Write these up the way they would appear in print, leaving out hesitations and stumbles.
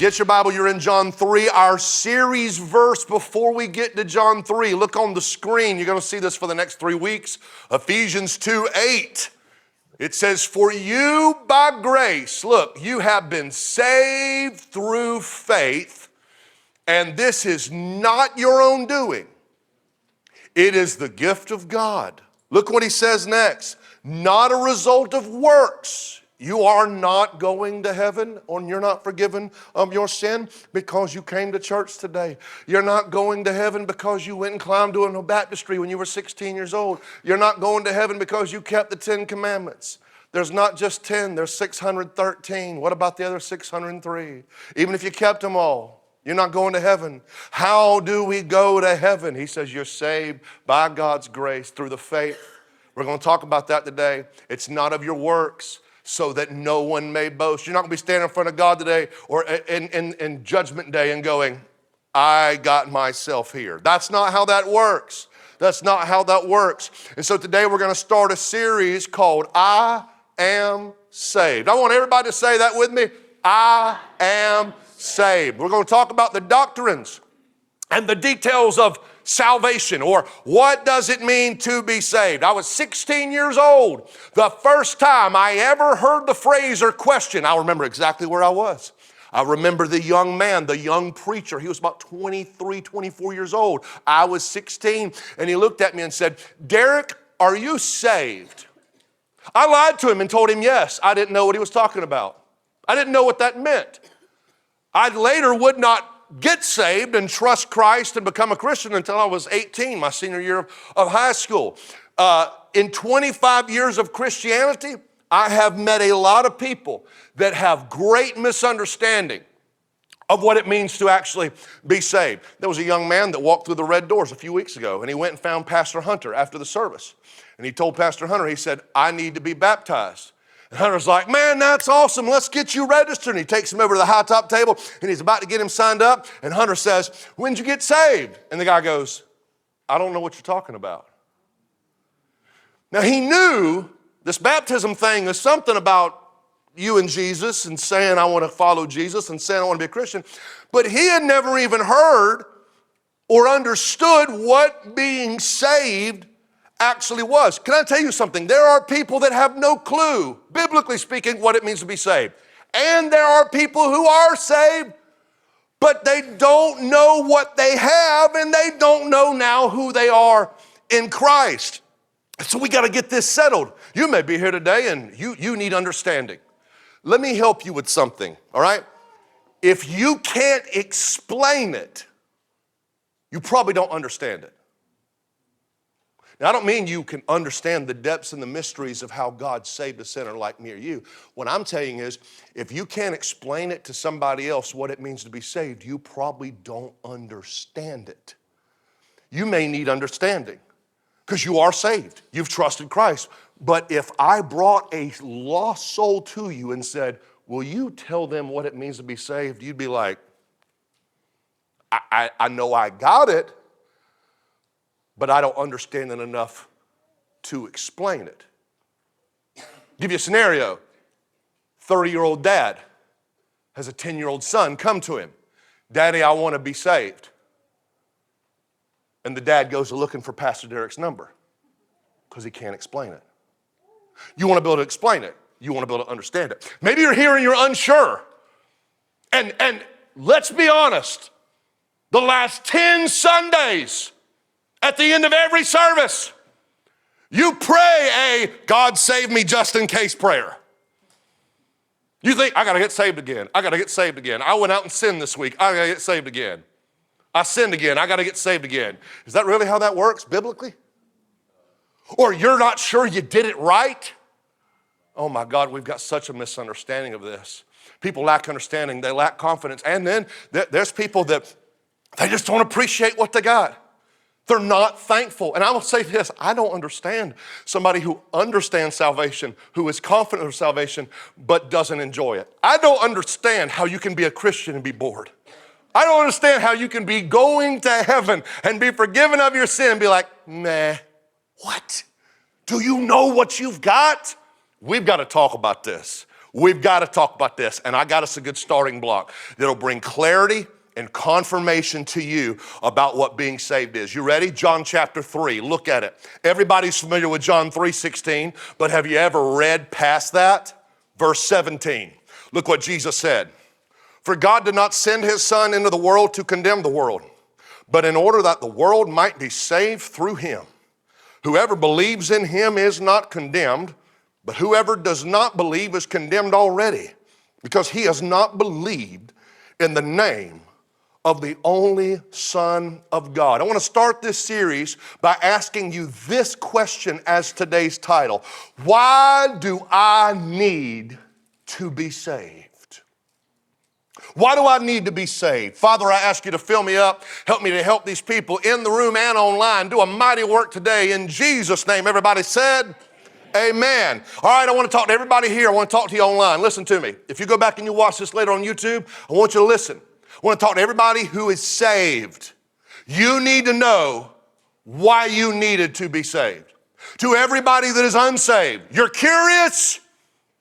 Get your Bible, you're in John 3, our series verse before we get to John 3. Look on the screen, you're going to see this for the next 3 weeks. Ephesians 2:8. It says, for you by grace, look, you have been saved through faith, and this is not your own doing. It is the gift of God. Look what he says next. Not a result of works. You are not going to heaven, or you're not forgiven of your sin because you came to church today. You're not going to heaven because you went and climbed to a baptistry when you were 16 years old. You're not going to heaven because you kept the 10 commandments. There's not just 10, there's 613. What about the other 603? Even if you kept them all, you're not going to heaven. How do we go to heaven? He says you're saved by God's grace through the faith. We're going to talk about that today. It's not of your works, so that no one may boast. You're not going to be standing in front of God today or in Judgment Day and going, I got myself here. That's not how that works. That's not how that works. And so today we're going to start a series called I Am Saved. I want everybody to say that with me. I am saved. We're going to talk about the doctrines and the details of salvation, or what does it mean to be saved? I was 16 years old. The first time I ever heard the phrase or question, I remember exactly where I was. I remember the young man, the young preacher. He was about 23, 24 years old. I was 16, and he looked at me and said, Derek, are you saved? I lied to him and told him yes. I didn't know what he was talking about. I didn't know what that meant. I later would not get saved and trust Christ and become a Christian until I was 18, my senior year of high school. In 25 years of Christianity, I have met a lot of people that have great misunderstanding of what it means to actually be saved. There was a young man that walked through the red doors a few weeks ago, and he went and found Pastor Hunter after the service. And he told Pastor Hunter, he said, I need to be baptized. And Hunter's like, man, that's awesome. Let's get you registered. And he takes him over to the high top table, and he's about to get him signed up. And Hunter says, when'd you get saved? And the guy goes, I don't know what you're talking about. Now, he knew this baptism thing is something about you and Jesus and saying I want to follow Jesus and saying I want to be a Christian. But he had never even heard or understood what being saved actually was. Can I tell you something? There are people that have no clue, biblically speaking, what it means to be saved. And there are people who are saved, but they don't know what they have, and they don't know now who they are in Christ. So we got to get this settled. You may be here today and you need understanding. Let me help you with something, all right? If you can't explain it, you probably don't understand it. Now, I don't mean you can understand the depths and the mysteries of how God saved a sinner like me or you. What I'm telling you is, if you can't explain it to somebody else what it means to be saved, you probably don't understand it. You may need understanding because you are saved. You've trusted Christ. But if I brought a lost soul to you and said, will you tell them what it means to be saved? You'd be like, I know I got it, but I don't understand it enough to explain it. Give you a scenario. 30-year-old dad has a 10-year-old son come to him. Daddy, I want to be saved. And the dad goes looking for Pastor Derek's number because he can't explain it. You want to be able to explain it. You want to be able to understand it. Maybe you're here and you're unsure. And let's be honest. The last 10 Sundays, at the end of every service, you pray a God save me just in case prayer. You think, I got to get saved again. I got to get saved again. I went out and sinned this week. I got to get saved again. I sinned again. I got to get saved again. Is that really how that works biblically? Or you're not sure you did it right? Oh my God, we've got such a misunderstanding of this. People lack understanding. They lack confidence. And then there's people that they just don't appreciate what they got. They're not thankful. And I will say this, I don't understand somebody who understands salvation, who is confident of salvation, but doesn't enjoy it. I don't understand how you can be a Christian and be bored. I don't understand how you can be going to heaven and be forgiven of your sin and be like, nah, what? Do you know what you've got? We've got to talk about this. We've got to talk about this, and I got us a good starting block that'll bring clarity and confirmation to you about what being saved is. You ready? John chapter 3, look at it. Everybody's familiar with John 3:16, but have you ever read past that? Verse 17, look what Jesus said. For God did not send his son into the world to condemn the world, but in order that the world might be saved through him. Whoever believes in him is not condemned, but whoever does not believe is condemned already, because he has not believed in the name of the only Son of God. I want to start this series by asking you this question as today's title. Why do I need to be saved? Why do I need to be saved? Father, I ask you to fill me up. Help me to help these people in the room and online. Do a mighty work today. In Jesus' name, everybody said, amen. All right, I want to talk to everybody here. I want to talk to you online. Listen to me. If you go back and you watch this later on YouTube, I want you to listen. I want to talk to everybody who is saved. You need to know why you needed to be saved. To everybody that is unsaved, you're curious,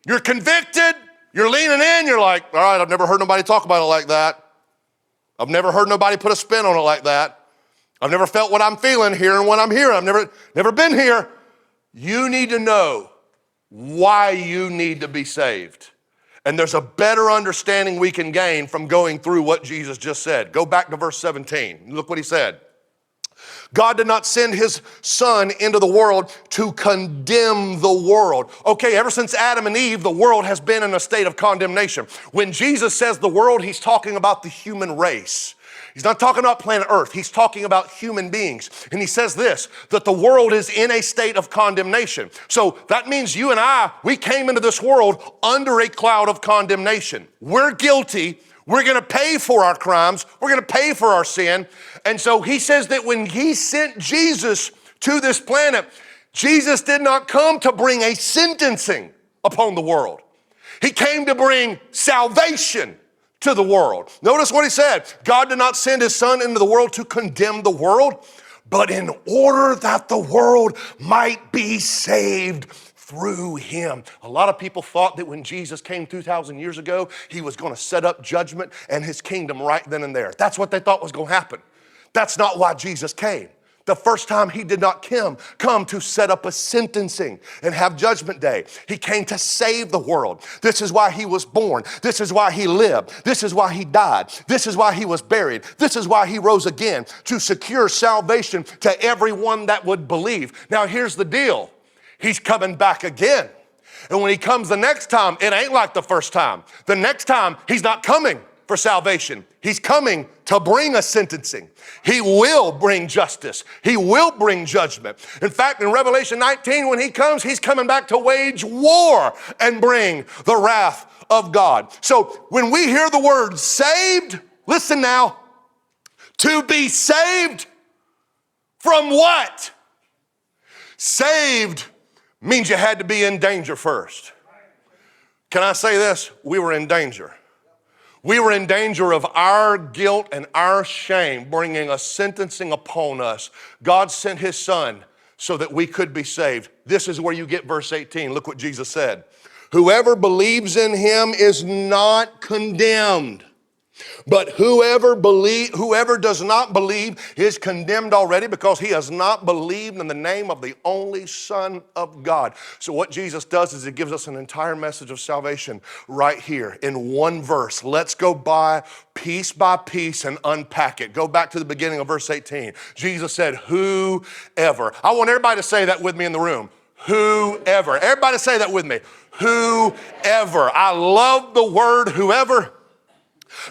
you're convicted, you're leaning in, you're like, all right, I've never heard nobody talk about it like that. I've never heard nobody put a spin on it like that. I've never felt what I'm feeling here and what I'm hearing. I've never been here. You need to know why you need to be saved. And there's a better understanding we can gain from going through what Jesus just said. Go back to verse 17. Look what he said. God did not send his son into the world to condemn the world. Okay, ever since Adam and Eve, the world has been in a state of condemnation. When Jesus says the world, he's talking about the human race. He's not talking about planet Earth. He's talking about human beings. And he says this, that the world is in a state of condemnation. So that means you and I, we came into this world under a cloud of condemnation. We're guilty. We're going to pay for our crimes. We're going to pay for our sin. And so he says that when he sent Jesus to this planet, Jesus did not come to bring a sentencing upon the world. He came to bring salvation to the world. Notice what he said. God did not send his son into the world to condemn the world, but in order that the world might be saved through him. A lot of people thought that when Jesus came 2,000 years ago, he was going to set up judgment and his kingdom right then and there. That's what they thought was going to happen. That's not why Jesus came. The first time he did not come to set up a sentencing and have judgment day. He came to save the world. This is why he was born. This is why he lived. This is why he died. This is why he was buried. This is why he rose again, to secure salvation to everyone that would believe. Now here's the deal. He's coming back again. And when he comes the next time, it ain't like the first time. The next time, he's not coming for salvation. He's coming to bring a sentencing. He will bring justice. He will bring judgment. In fact, in Revelation 19, when he comes, he's coming back to wage war and bring the wrath of God. So when we hear the word saved, listen now, to be saved from what? Saved means you had to be in danger first. Can I say this? We were in danger. We were in danger of our guilt and our shame bringing a sentencing upon us. God sent his son so that we could be saved. This is where you get verse 18. Look what Jesus said. Whoever believes in him is not condemned. But whoever does not believe is condemned already, because he has not believed in the name of the only Son of God. So what Jesus does is he gives us an entire message of salvation right here in one verse. Let's go by piece and unpack it. Go back to the beginning of verse 18. Jesus said, whoever. I want everybody to say that with me in the room. Whoever. Everybody say that with me. Whoever. I love the word whoever.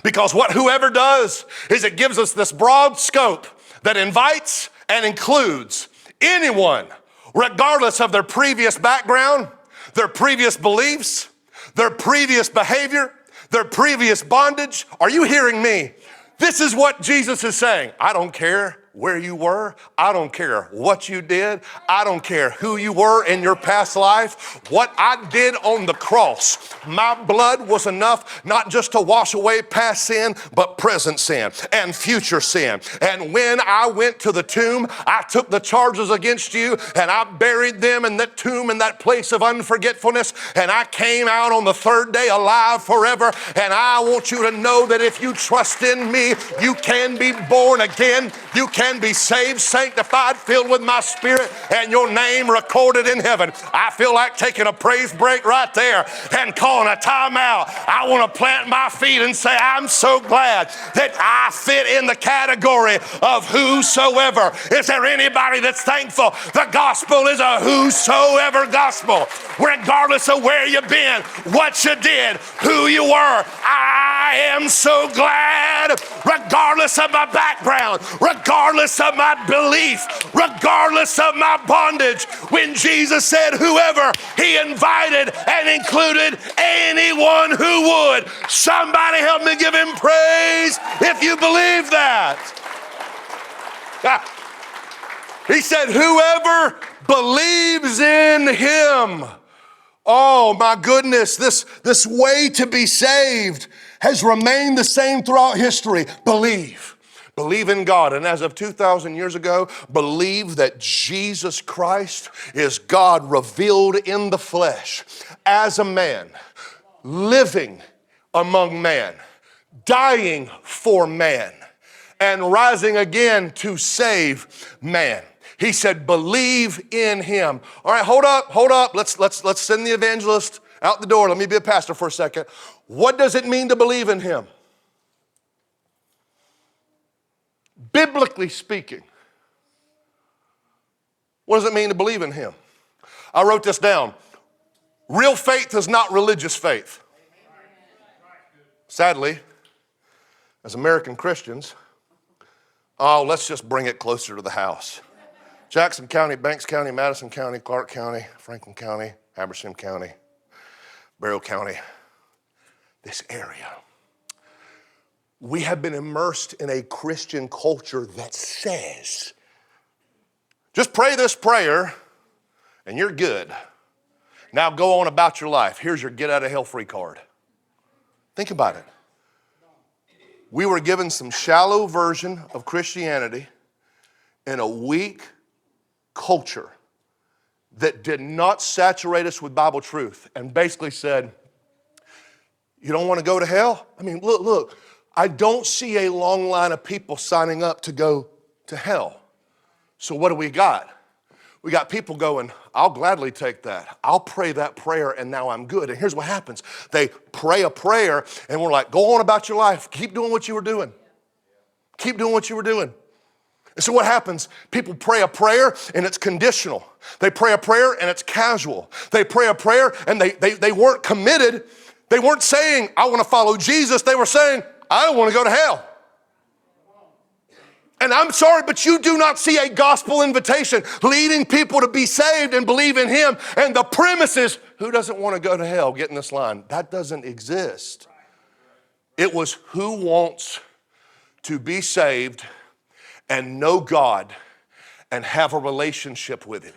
Because what whoever does is it gives us this broad scope that invites and includes anyone, regardless of their previous background, their previous beliefs, their previous behavior, their previous bondage. Are you hearing me? This is what Jesus is saying. I don't care where you were. I don't care what you did. I don't care who you were in your past life. What I did on the cross, my blood was enough not just to wash away past sin, but present sin and future sin. And when I went to the tomb, I took the charges against you and I buried them in that tomb, in that place of unforgetfulness. And I came out on the third day alive forever. And I want you to know that if you trust in me, you can be born again. You can be saved, sanctified, filled with my spirit, and your name recorded in heaven. I feel like taking a praise break right there and calling a timeout. I want to plant my feet and say, I'm so glad that I fit in the category of whosoever. Is there anybody that's thankful? The gospel is a whosoever gospel. Regardless of where you've been, what you did, who you were, I am so glad, regardless of my background, regardless of my belief, regardless of my bondage, when Jesus said whoever, he invited and included anyone who would. Somebody help me give him praise if you believe that. He said whoever believes in him. Oh my goodness, this way to be saved has remained the same throughout history. Believe. Believe in God. And as of 2,000 years ago, believe that Jesus Christ is God revealed in the flesh as a man, living among man, dying for man, and rising again to save man. He said, believe in him. All right, hold up. Let's send the evangelist out the door. Let me be a pastor for a second. What does it mean to believe in him? Biblically speaking, what does it mean to believe in him? I wrote this down. Real faith is not religious faith. Sadly, as American Christians, let's just bring it closer to the house. Jackson County, Banks County, Madison County, Clark County, Franklin County, Habersham County, Barrow County, this area. We have been immersed in a Christian culture that says, just pray this prayer and you're good. Now go on about your life. Here's your get out of hell free card. Think about it. We were given some shallow version of Christianity in a weak culture that did not saturate us with Bible truth and basically said, you don't want to go to hell? I mean, look, I don't see a long line of people signing up to go to hell. So what do we got? We got people going, I'll gladly take that. I'll pray that prayer and now I'm good. And here's what happens. They pray a prayer and we're like, go on about your life. Keep doing what you were doing. Keep doing what you were doing. And so what happens? People pray a prayer and it's conditional. They pray a prayer and it's casual. They pray a prayer and they weren't committed. They weren't saying, I want to follow Jesus. They were saying, I don't want to go to hell. And I'm sorry, but you do not see a gospel invitation leading people to be saved and believe in him. And the premise is, who doesn't want to go to hell? Get in this line. That doesn't exist. It was who wants to be saved and know God and have a relationship with him.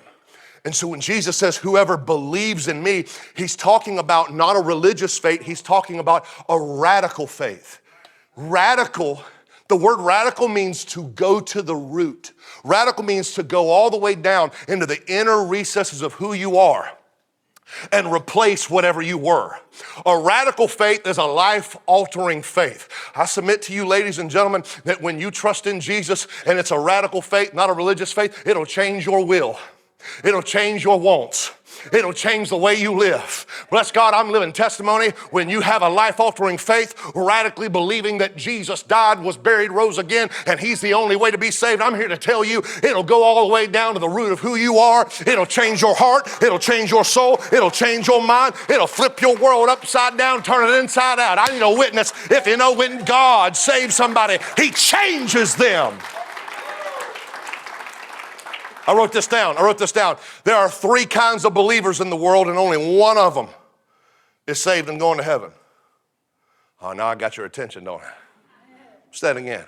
And so when Jesus says, whoever believes in me, he's talking about not a religious faith, he's talking about a radical faith. Radical, the word radical means to go to the root. Radical means to go all the way down into the inner recesses of who you are and replace whatever you were. A radical faith is a life-altering faith. I submit to you, ladies and gentlemen, that when you trust in Jesus and it's a radical faith, not a religious faith, it'll change your will. It'll change your wants. It'll change the way you live. Bless God, I'm living testimony when you have a life-altering faith, radically believing that Jesus died, was buried, rose again, and he's the only way to be saved. I'm here to tell you, it'll go all the way down to the root of who you are. It'll change your heart. It'll change your soul. It'll change your mind. It'll flip your world upside down, turn it inside out. I need a witness. If you know when God saves somebody, he changes them. I wrote this down. There are three kinds of believers in the world, and only one of them is saved and going to heaven. Oh, now I got your attention, don't I? Say that again.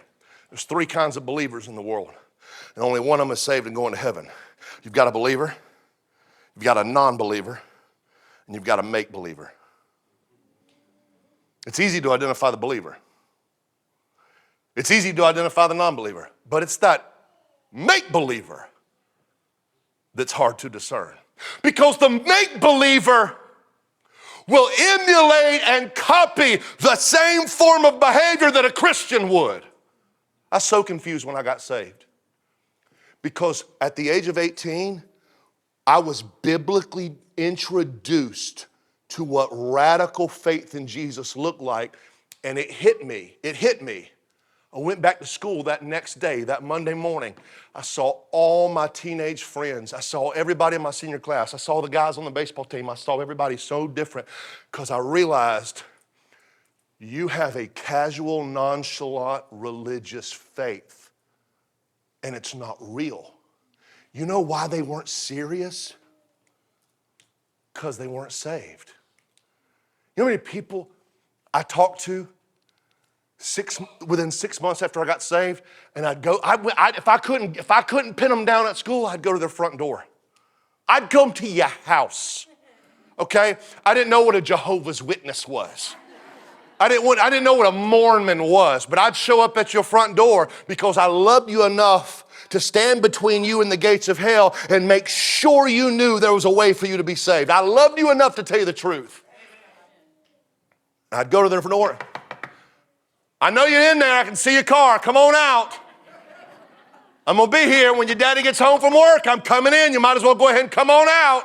There's three kinds of believers in the world. And only one of them is saved and going to heaven. You've got a believer, you've got a non-believer, and you've got a make-believer. It's easy to identify the believer. It's easy to identify the non-believer, but it's that make-believer that's hard to discern. Because the make-believer will emulate and copy the same form of behavior that a Christian would. I was so confused when I got saved. Because at the age of 18, I was biblically introduced to what radical faith in Jesus looked like, and it hit me. I went back to school that next day, that Monday morning. I saw all my teenage friends. I saw everybody in my senior class. I saw the guys on the baseball team. I saw everybody so different because I realized you have a casual, nonchalant, religious faith, and it's not real. You know why they weren't serious? Because they weren't saved. You know how many people I talked to within 6 months after I got saved, and if I couldn't pin them down at school, I'd go to their front door. I'd come to your house, okay? I didn't know what a Jehovah's Witness was. I didn't know what a Mormon was, but I'd show up at your front door because I loved you enough to stand between you and the gates of hell and make sure you knew there was a way for you to be saved. I loved you enough to tell you the truth. I'd go to their front door. I know you're in there. I can see your car. Come on out. I'm going to be here when your daddy gets home from work. I'm coming in. You might as well go ahead and come on out.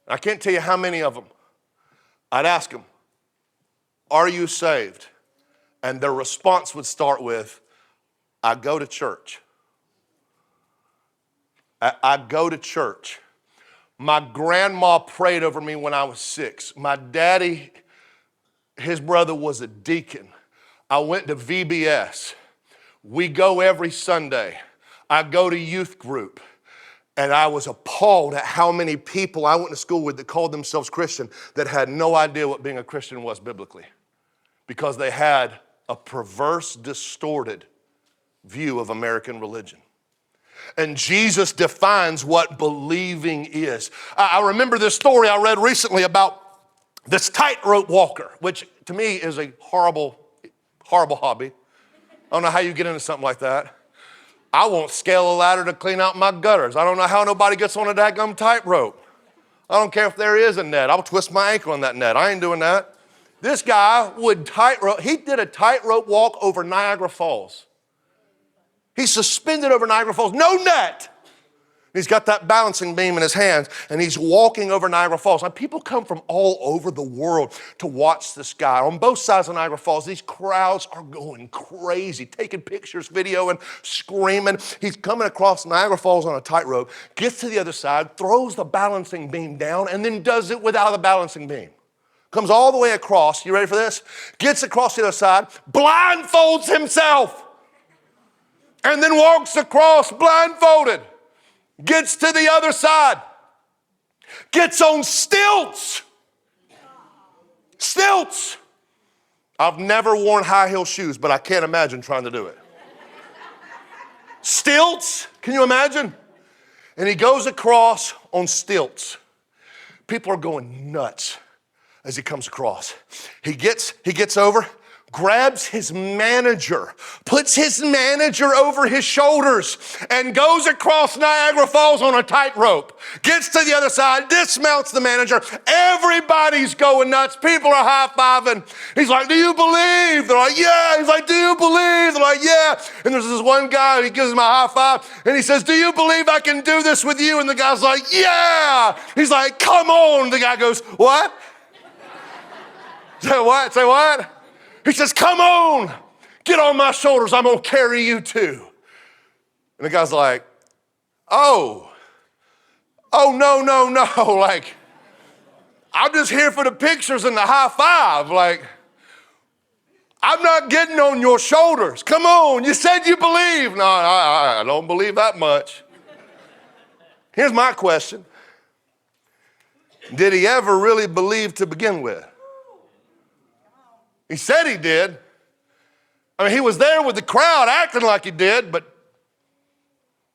I can't tell you how many of them. I'd ask them, are you saved? And their response would start with, I go to church. I go to church. My grandma prayed over me when I was 6. My daddy, his brother was a deacon. I went to VBS. We go every Sunday. I go to youth group. And I was appalled at how many people I went to school with that called themselves Christian that had no idea what being a Christian was biblically. Because they had a perverse, distorted view of American religion. And Jesus defines what believing is. I remember this story I read recently about this tightrope walker, which to me is a horrible hobby. I don't know how you get into something like that. I won't scale a ladder to clean out my gutters. I don't know how nobody gets on a daggum tightrope. I don't care if there is a net. I'll twist my ankle on that net. I ain't doing that. This guy he did a tightrope walk over Niagara Falls. He's suspended over Niagara Falls, no net. He's got that balancing beam in his hands, and he's walking over Niagara Falls. Now, people come from all over the world to watch this guy. On both sides of Niagara Falls, these crowds are going crazy, taking pictures, videoing, screaming. He's coming across Niagara Falls on a tightrope, gets to the other side, throws the balancing beam down, and then does it without the balancing beam. Comes all the way across. You ready for this? Gets across the other side, blindfolds himself, and then walks across blindfolded. Gets to the other side. Gets on stilts. Stilts. I've never worn high heel shoes, but I can't imagine trying to do it. Stilts. Can you imagine? And he goes across on stilts. People are going nuts as he comes across. He gets over, grabs his manager, puts his manager over his shoulders, and goes across Niagara Falls on a tightrope. Gets to the other side, dismounts the manager. Everybody's going nuts. People are high-fiving. He's like, do you believe? They're like, yeah. He's like, do you believe? They're like, yeah. And there's this one guy, he gives him a high five, and he says, do you believe I can do this with you? And the guy's like, yeah. He's like, come on. The guy goes, what? Say what? Say what? He says, come on, get on my shoulders. I'm going to carry you too. And the guy's like, no. Like, I'm just here for the pictures and the high five. Like, I'm not getting on your shoulders. Come on, you said you believe. No, I don't believe that much. Here's my question. Did he ever really believe to begin with? He said he did. I mean, he was there with the crowd acting like he did, but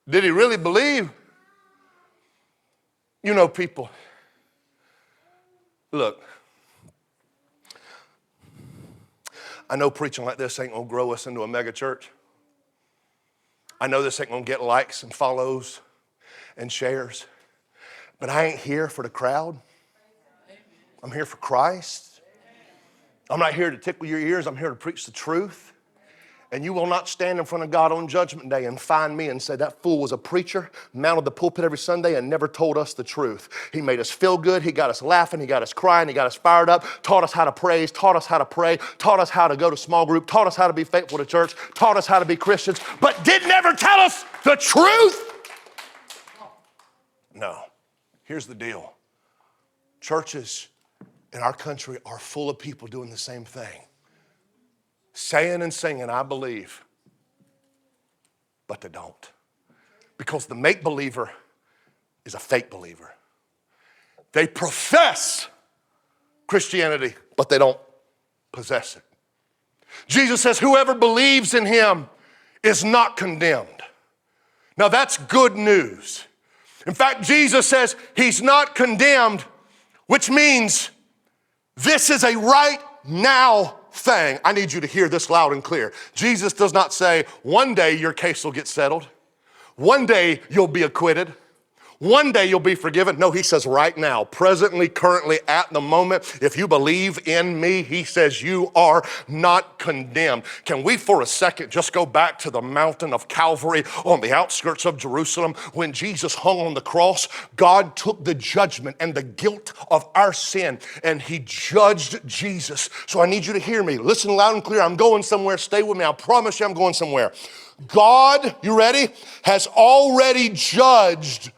Did he really believe? You know, people, look, I know preaching like this ain't gonna grow us into a mega church. I know this ain't gonna get likes and follows and shares, but I ain't here for the crowd. I'm here for Christ. I'm not here to tickle your ears. I'm here to preach the truth. And you will not stand in front of God on Judgment Day and find me and say, that fool was a preacher, mounted the pulpit every Sunday and never told us the truth. He made us feel good. He got us laughing. He got us crying. He got us fired up, taught us how to praise, taught us how to pray, taught us how to go to small group, taught us how to be faithful to church, taught us how to be Christians, but did never tell us the truth. No. Here's the deal. Churches in our country are full of people doing the same thing. Saying and singing, I believe, but they don't. Because the make-believer is a fake believer. They profess Christianity, but they don't possess it. Jesus says, whoever believes in him is not condemned. Now that's good news. In fact, Jesus says he's not condemned, which means this is a right now thing. I need you to hear this loud and clear. Jesus does not say, one day your case will get settled. One day you'll be acquitted. One day you'll be forgiven. No, he says right now, presently, currently, at the moment, if you believe in me, he says you are not condemned. Can we for a second just go back to the mountain of Calvary on the outskirts of Jerusalem? When Jesus hung on the cross, God took the judgment and the guilt of our sin and he judged Jesus. So I need you to hear me. Listen loud and clear. I'm going somewhere. Stay with me. I promise you I'm going somewhere. God, you ready? Has already judged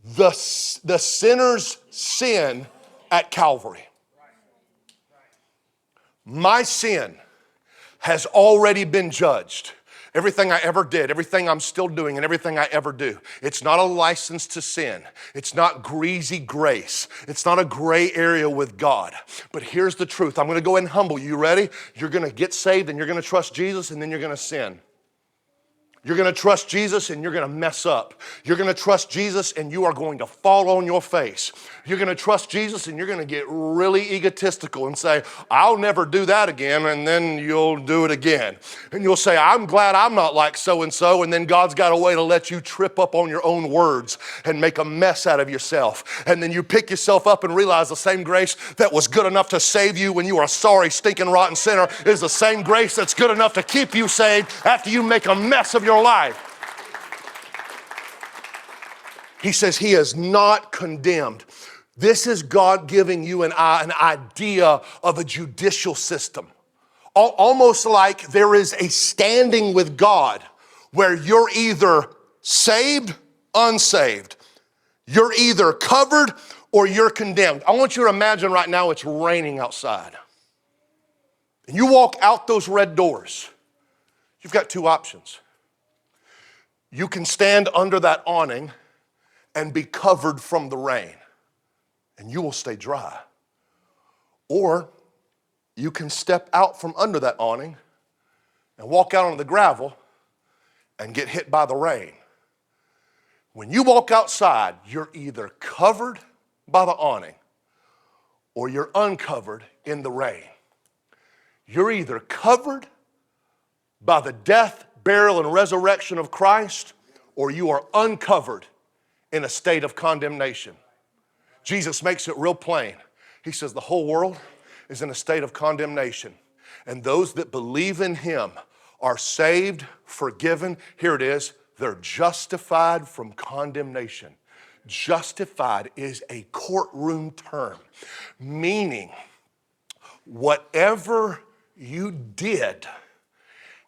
the sinner's sin at Calvary. My sin has already been judged. Everything I ever did, everything I'm still doing, and everything I ever do. It's not a license to sin. It's not greasy grace. It's not a gray area with God. But here's the truth. I'm going to go ahead and humble you. You ready? You're going to get saved and you're going to trust Jesus and then you're going to sin. You're going to trust Jesus and you're going to mess up. You're going to trust Jesus and you are going to fall on your face. You're going to trust Jesus and you're going to get really egotistical and say, I'll never do that again, and then you'll do it again. And you'll say, I'm glad I'm not like so-and-so, and then God's got a way to let you trip up on your own words and make a mess out of yourself. And then you pick yourself up and realize the same grace that was good enough to save you when you were a sorry, stinking, rotten sinner is the same grace that's good enough to keep you saved after you make a mess of your life. He says he is not condemned. This is God giving you and I an idea of a judicial system. Almost like there is a standing with God where you're either saved, unsaved. You're either covered or you're condemned. I want you to imagine right now it's raining outside. And you walk out those red doors. You've got two options. You can stand under that awning and be covered from the rain, and you will stay dry. Or you can step out from under that awning and walk out on the gravel and get hit by the rain. When you walk outside, you're either covered by the awning or you're uncovered in the rain. You're either covered by the death, burial, and resurrection of Christ, or you are uncovered in a state of condemnation. Jesus makes it real plain. He says the whole world is in a state of condemnation, and those that believe in him are saved, forgiven. Here it is. They're justified from condemnation. Justified is a courtroom term, meaning whatever you did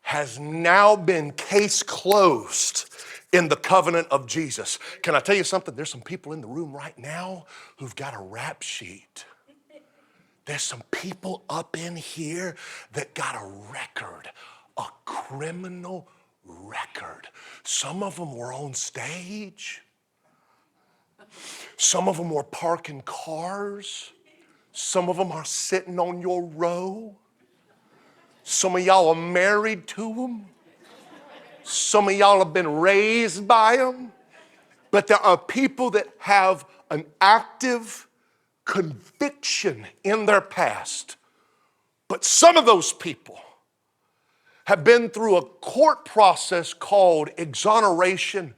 has now been case closed in the covenant of Jesus. Can I tell you something? There's some people in the room right now who've got a rap sheet. There's some people up in here that got a record, a criminal record. Some of them were on stage. Some of them were parking cars. Some of them are sitting on your row. Some of y'all are married to them. Some of y'all have been raised by them. But there are people that have an active conviction in their past. But some of those people have been through a court process called exoneration,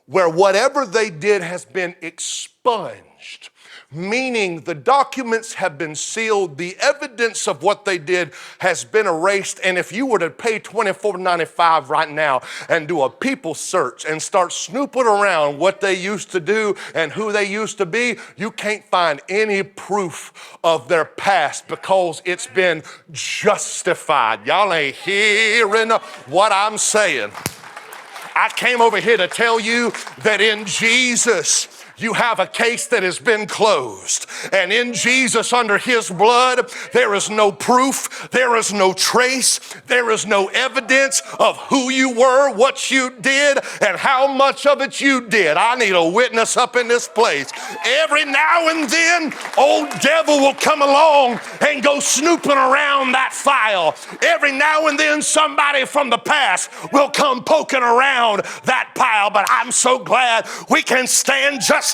where whatever they did has been expunged, meaning the documents have been sealed, the evidence of what they did has been erased, and if you were to pay $24.95 right now and do a people search and start snooping around what they used to do and who they used to be, you can't find any proof of their past because it's been justified. Y'all ain't hearing what I'm saying. I came over here to tell you that in Jesus, you have a case that has been closed. And in Jesus, under his blood, there is no proof, there is no trace, there is no evidence of who you were, what you did, and how much of it you did. I need a witness up in this place. Every now and then, old devil will come along and go snooping around that file. Every now and then, somebody from the past will come poking around that pile. But I'm so glad we can stand justified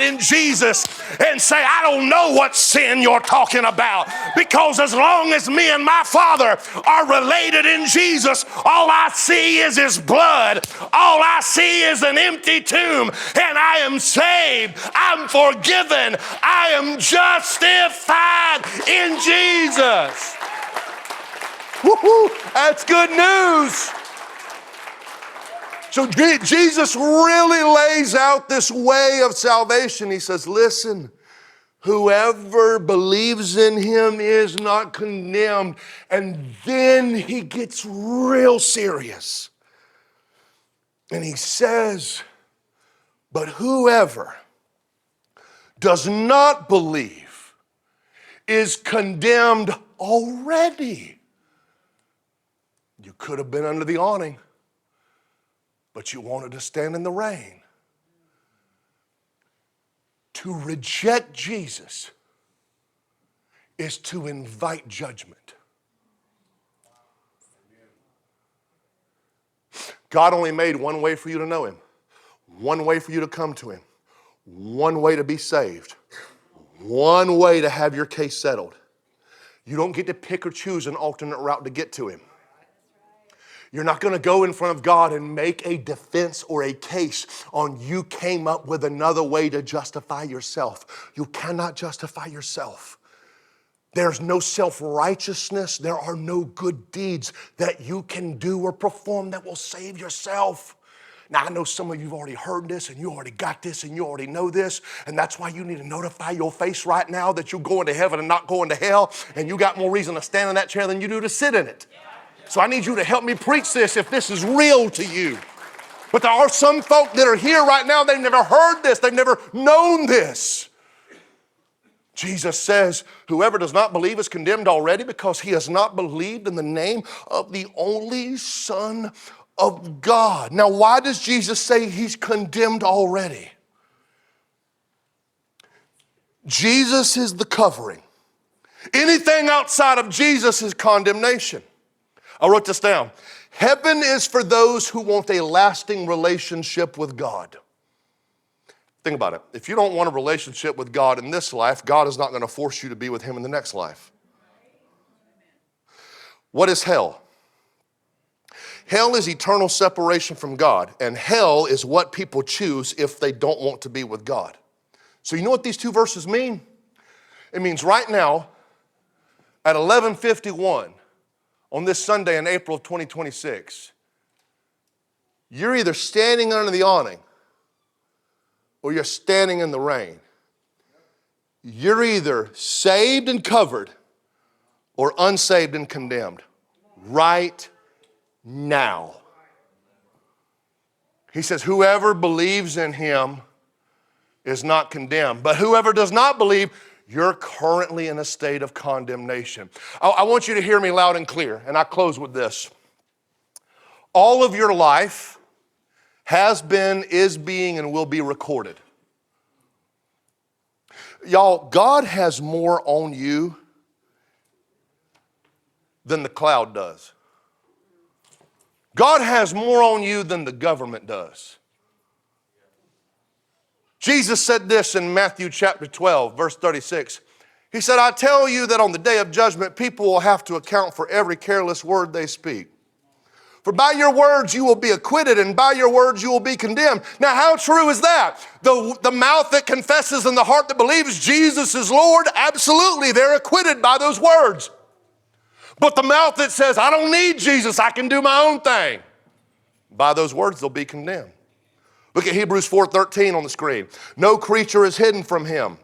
in Jesus and say, I don't know what sin you're talking about, because as long as me and my Father are related in Jesus, all I see is his blood. All I see is an empty tomb, and I am saved. I'm forgiven. I am justified in Jesus. Woo-hoo, that's good news. So Jesus really lays out this way of salvation. He says, listen, whoever believes in him is not condemned. And then he gets real serious. And he says, but whoever does not believe is condemned already. You could have been under the awning, but you wanted to stand in the rain. To reject Jesus is to invite judgment. God only made one way for you to know him, one way for you to come to him, one way to be saved, one way to have your case settled. You don't get to pick or choose an alternate route to get to him. You're not going to go in front of God and make a defense or a case on you came up with another way to justify yourself. You cannot justify yourself. There's no self-righteousness. There are no good deeds that you can do or perform that will save yourself. Now, I know some of you have already heard this and you already got this and you already know this, and that's why you need to notify your face right now that you're going to heaven and not going to hell, and you got more reason to stand in that chair than you do to sit in it. So I need you to help me preach this if this is real to you. But there are some folk that are here right now, they've never heard this, they've never known this. Jesus says, whoever does not believe is condemned already because he has not believed in the name of the only Son of God. Now, why does Jesus say he's condemned already? Jesus is the covering. Anything outside of Jesus is condemnation. I wrote this down. Heaven is for those who want a lasting relationship with God. Think about it. If you don't want a relationship with God in this life, God is not going to force you to be with him in the next life. What is hell? Hell is eternal separation from God, and hell is what people choose if they don't want to be with God. So you know what these two verses mean? It means right now at 11:51 on this Sunday in April of 2026, you're either standing under the awning or you're standing in the rain. You're either saved and covered or unsaved and condemned right now. He says, whoever believes in him is not condemned. But whoever does not believe, you're currently in a state of condemnation. I want you to hear me loud and clear, and I close with this. All of your life has been, is being, and will be recorded. Y'all, God has more on you than the cloud does. God has more on you than the government does. Jesus said this in Matthew chapter 12, verse 36. He said, I tell you that on the day of judgment, people will have to account for every careless word they speak. For by your words you will be acquitted, and by your words you will be condemned. Now, how true is that? The mouth that confesses and the heart that believes Jesus is Lord, absolutely, they're acquitted by those words. But the mouth that says, I don't need Jesus, I can do my own thing, by those words they'll be condemned. Look at Hebrews 4:13 on the screen. No creature is hidden from him,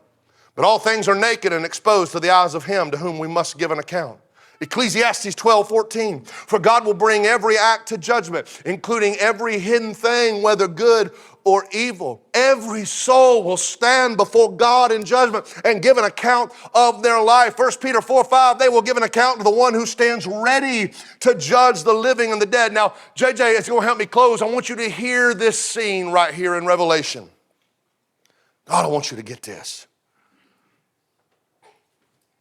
but all things are naked and exposed to the eyes of him to whom we must give an account. Ecclesiastes 12:14. For God will bring every act to judgment, including every hidden thing, whether good or evil. Every soul will stand before God in judgment and give an account of their life. 1 Peter 4:5, they will give an account to the one who stands ready to judge the living and the dead. Now, JJ is going to help me close. I want you to hear this scene right here in Revelation. God, I want you to get this.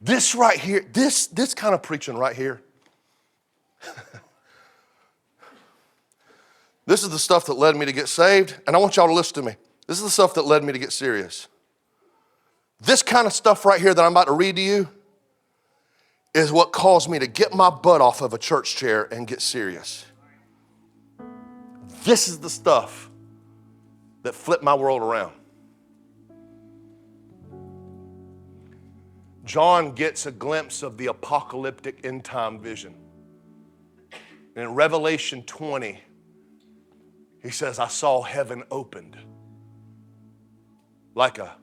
This right here, this kind of preaching right here, this is the stuff that led me to get saved, and I want y'all to listen to me. This is the stuff that led me to get serious. This kind of stuff right here that I'm about to read to you is what caused me to get my butt off of a church chair and get serious. This is the stuff that flipped my world around. John gets a glimpse of the apocalyptic end-time vision. And in Revelation 20, he says, I saw heaven opened like a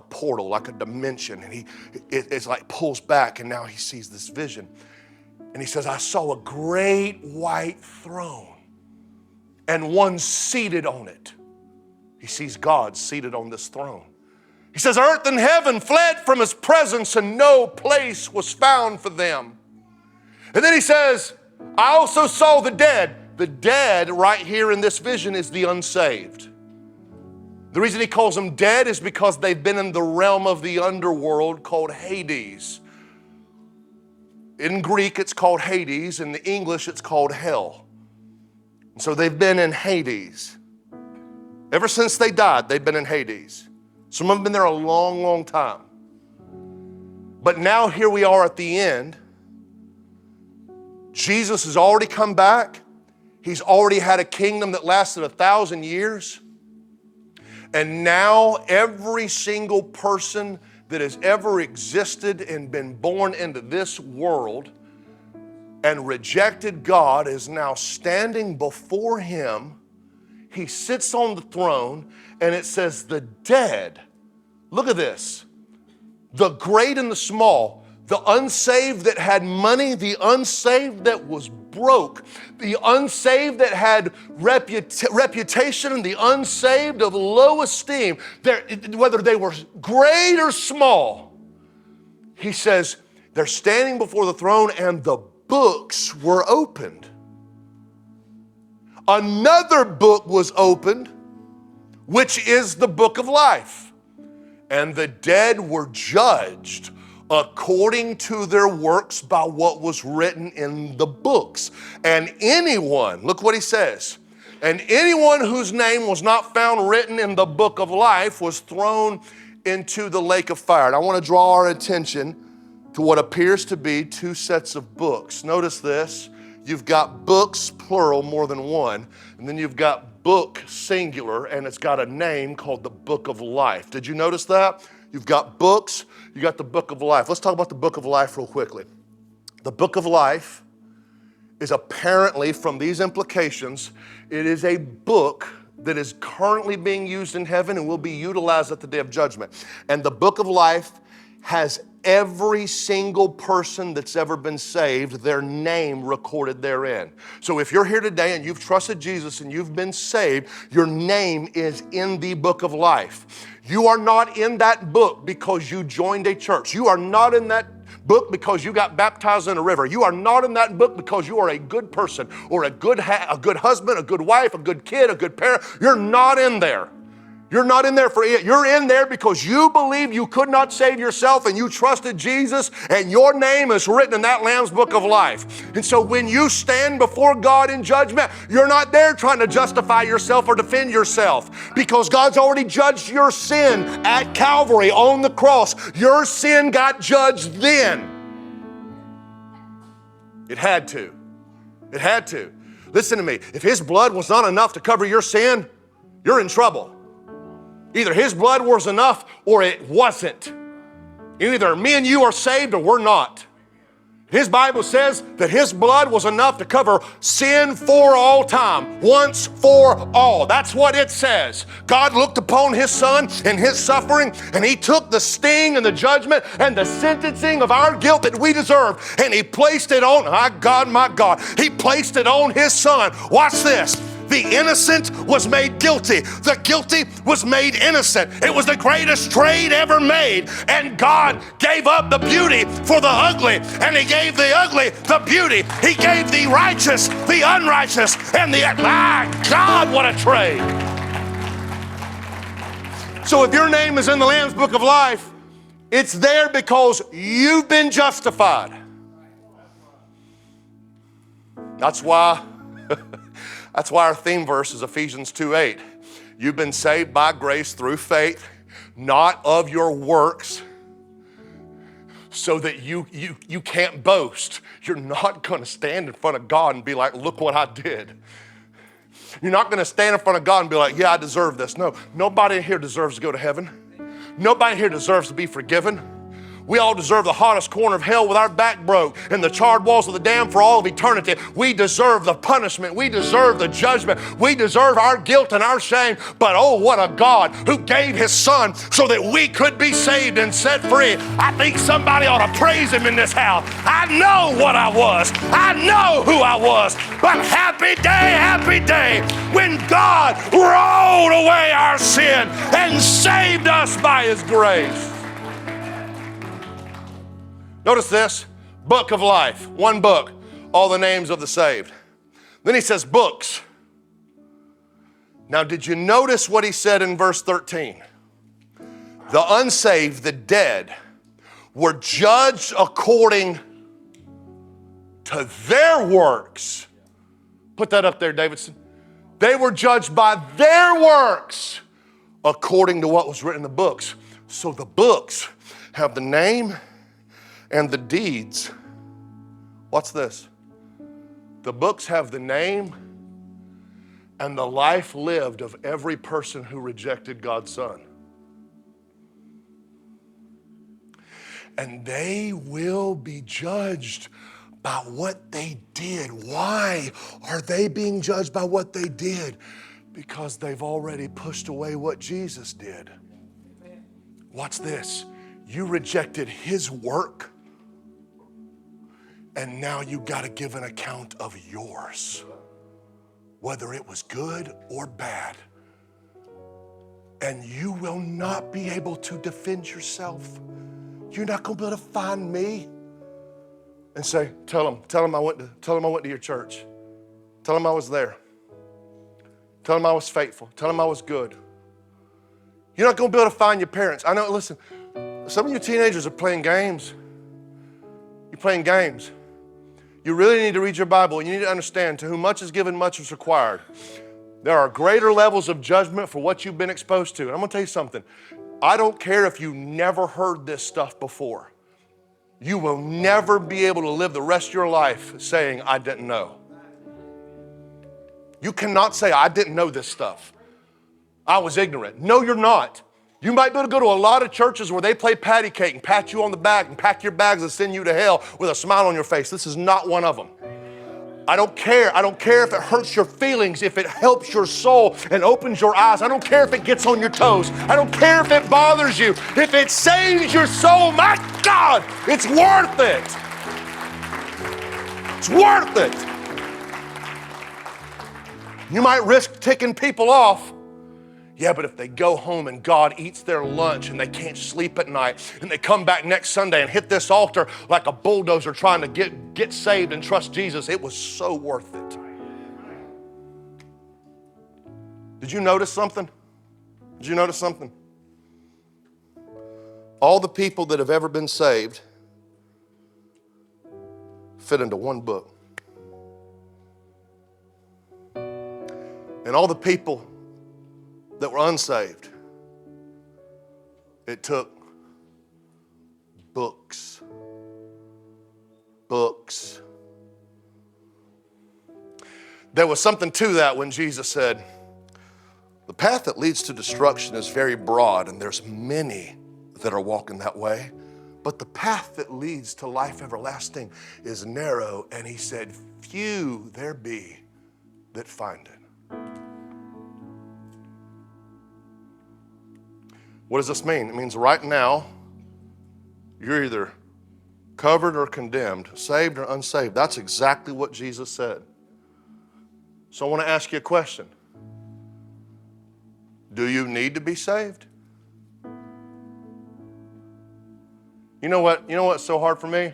portal, like a dimension. And it's like pulls back, and now he sees this vision. And he says, I saw a great white throne and one seated on it. He sees God seated on this throne. He says, earth and heaven fled from his presence, and no place was found for them. And then he says, I also saw the dead. The dead right here in this vision is the unsaved. The reason he calls them dead is because they've been in the realm of the underworld called Hades. In Greek, it's called Hades. In the English, it's called hell. And so they've been in Hades. Ever since they died, they've been in Hades. Some of them have been there a long, long time. But now here we are at the end. Jesus has already come back. He's already had a kingdom that lasted 1,000 years. And now every single person that has ever existed and been born into this world and rejected God is now standing before him. He sits on the throne, and it says the dead, look at this, the great and the small, the unsaved that had money, the unsaved that was broke, the unsaved that had reputation, and the unsaved of low esteem, whether they were great or small. He says they're standing before the throne, and the books were opened. Another book was opened, which is the book of life. And the dead were judged according to their works by what was written in the books. And anyone, look what he says, and anyone whose name was not found written in the book of life was thrown into the lake of fire. And I want to draw our attention to what appears to be two sets of books. Notice this. You've got books, plural, more than one, and then you've got book, singular, and it's got a name called the book of life. Did you notice that? You've got books, you got the book of life. Let's talk about the book of life real quickly. The book of life is apparently, from these implications, it is a book that is currently being used in heaven and will be utilized at the day of judgment. And the book of life has every single person that's ever been saved, their name recorded therein. So if you're here today and you've trusted Jesus and you've been saved, your name is in the book of life. You are not in that book because you joined a church. You are not in that book because you got baptized in a river. You are not in that book because you are a good person or a good husband, a good wife, a good kid, a good parent. You're not in there. You're not in there for it. You're in there because you believe you could not save yourself and you trusted Jesus, and your name is written in that Lamb's Book of Life. And so when you stand before God in judgment, you're not there trying to justify yourself or defend yourself, because God's already judged your sin at Calvary on the cross. Your sin got judged then. It had to. It had to. Listen to me. If His blood was not enough to cover your sin, you're in trouble. Either His blood was enough or it wasn't. Either me and you are saved or we're not. His Bible says that His blood was enough to cover sin for all time, once for all. That's what it says. God looked upon His Son and His suffering, and He took the sting and the judgment and the sentencing of our guilt that we deserved, and He placed it on, my God, He placed it on His Son. Watch this. The innocent was made guilty. The guilty was made innocent. It was the greatest trade ever made. And God gave up the beauty for the ugly. And He gave the ugly the beauty. He gave the righteous the unrighteous. And my God, what a trade. So if your name is in the Lamb's Book of Life, it's there because you've been justified. That's why our theme verse is Ephesians 2:8. You've been saved by grace through faith, not of your works, so that you can't boast. You're not going to stand in front of God and be like, look what I did. You're not going to stand in front of God and be like, yeah, I deserve this. No, nobody here deserves to go to heaven. Nobody here deserves to be forgiven. We all deserve the hottest corner of hell with our back broke and the charred walls of the dam for all of eternity. We deserve the punishment. We deserve the judgment. We deserve our guilt and our shame. But oh, what a God who gave His Son so that we could be saved and set free. I think somebody ought to praise Him in this house. I know what I was. I know who I was. But happy day when God rolled away our sin and saved us by His grace. Notice this, book of life, one book, all the names of the saved. Then He says books. Now, did you notice what He said in verse 13? The unsaved, the dead, were judged according to their works. Put that up there, Davidson. They were judged by their works according to what was written in the books. So the books have the name and the deeds. What's this? The books have the name and the life lived of every person who rejected God's Son. And they will be judged by what they did. Why are they being judged by what they did? Because they've already pushed away what Jesus did. Watch this. You rejected His work, and now you got to give an account of yours, whether it was good or bad. And you will not be able to defend yourself. You're not going to be able to find me and say, tell them I went to your church. Tell them I was there. Tell them I was faithful. Tell them I was good. You're not going to be able to find your parents. I know, listen, some of you teenagers are playing games. You're playing games. You really need to read your Bible, and you need to understand, to whom much is given, much is required. There are greater levels of judgment for what you've been exposed to. And I'm going to tell you something. I don't care if you never heard this stuff before. You will never be able to live the rest of your life saying, I didn't know. You cannot say, I didn't know this stuff. I was ignorant. No, you're not. You might be able to go to a lot of churches where they play patty cake and pat you on the back and pack your bags and send you to hell with a smile on your face. This is not one of them. I don't care. I don't care if it hurts your feelings, if it helps your soul and opens your eyes. I don't care if it gets on your toes. I don't care if it bothers you. If it saves your soul, my God, it's worth it. It's worth it. You might risk ticking people off. Yeah, but if they go home and God eats their lunch and they can't sleep at night and they come back next Sunday and hit this altar like a bulldozer trying to get saved and trust Jesus, it was so worth it. Did you notice something? Did you notice something? All the people that have ever been saved fit into one book. And all the people that were unsaved, it took books. Books. There was something to that when Jesus said, the path that leads to destruction is very broad, and there's many that are walking that way. But the path that leads to life everlasting is narrow. And he said, few there be that find it. What does this mean? It means right now, you're either covered or condemned, saved or unsaved. That's exactly what Jesus said. So I want to ask you a question. Do you need to be saved? You know what's so hard for me?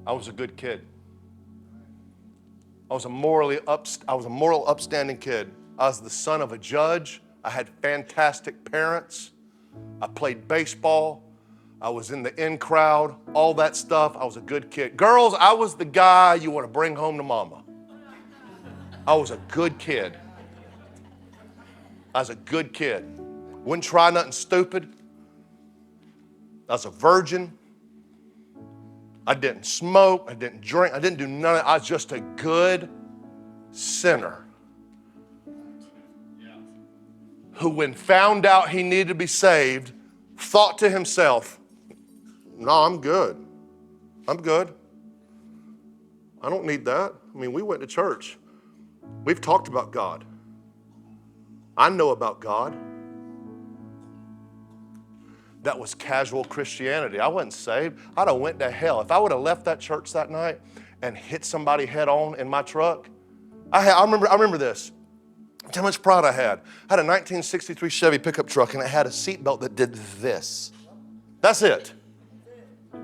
I was a good kid. I was a moral upstanding kid. I was the son of a judge. I had fantastic parents. I played baseball. I was in the in crowd, all that stuff. I was a good kid. Girls, I was the guy you want to bring home to mama. I was a good kid. I was a good kid. Wouldn't try nothing stupid. I was a virgin. I didn't smoke. I didn't drink. I didn't do none of it. I was just a good sinner who, when found out he needed to be saved, thought to himself, no, I'm good. I'm good. I don't need that. I mean, we went to church. We've talked about God. I know about God. That was casual Christianity. I wasn't saved. I'd have went to hell. If I would have left that church that night and hit somebody head on in my truck, I remember this. How much pride I had. I had a 1963 Chevy pickup truck, and it had a seatbelt that did this. That's it.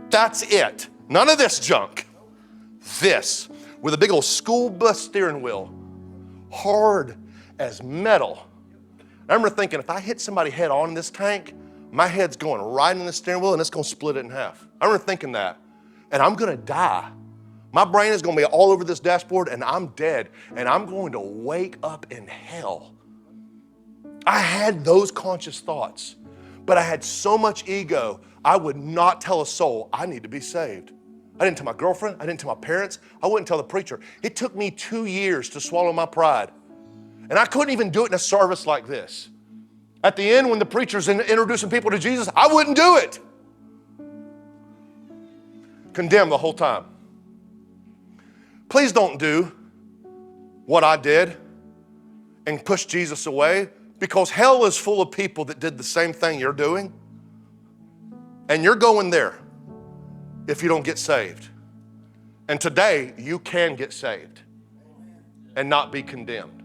That's it. None of this junk. This, with a big old school bus steering wheel, hard as metal. I remember thinking, if I hit somebody head on in this tank, my head's going right in the steering wheel and it's going to split it in half. I remember thinking that. And I'm going to die. My brain is going to be all over this dashboard and I'm dead. And I'm going to wake up in hell. I had those conscious thoughts. But I had so much ego, I would not tell a soul, I need to be saved. I didn't tell my girlfriend. I didn't tell my parents. I wouldn't tell the preacher. It took me 2 years to swallow my pride. And I couldn't even do it in a service like this. At the end, when the preacher's introducing people to Jesus, I wouldn't do it. Condemn the whole time. Please don't do what I did and push Jesus away, because hell is full of people that did the same thing you're doing. And you're going there if you don't get saved. And today, you can get saved and not be condemned.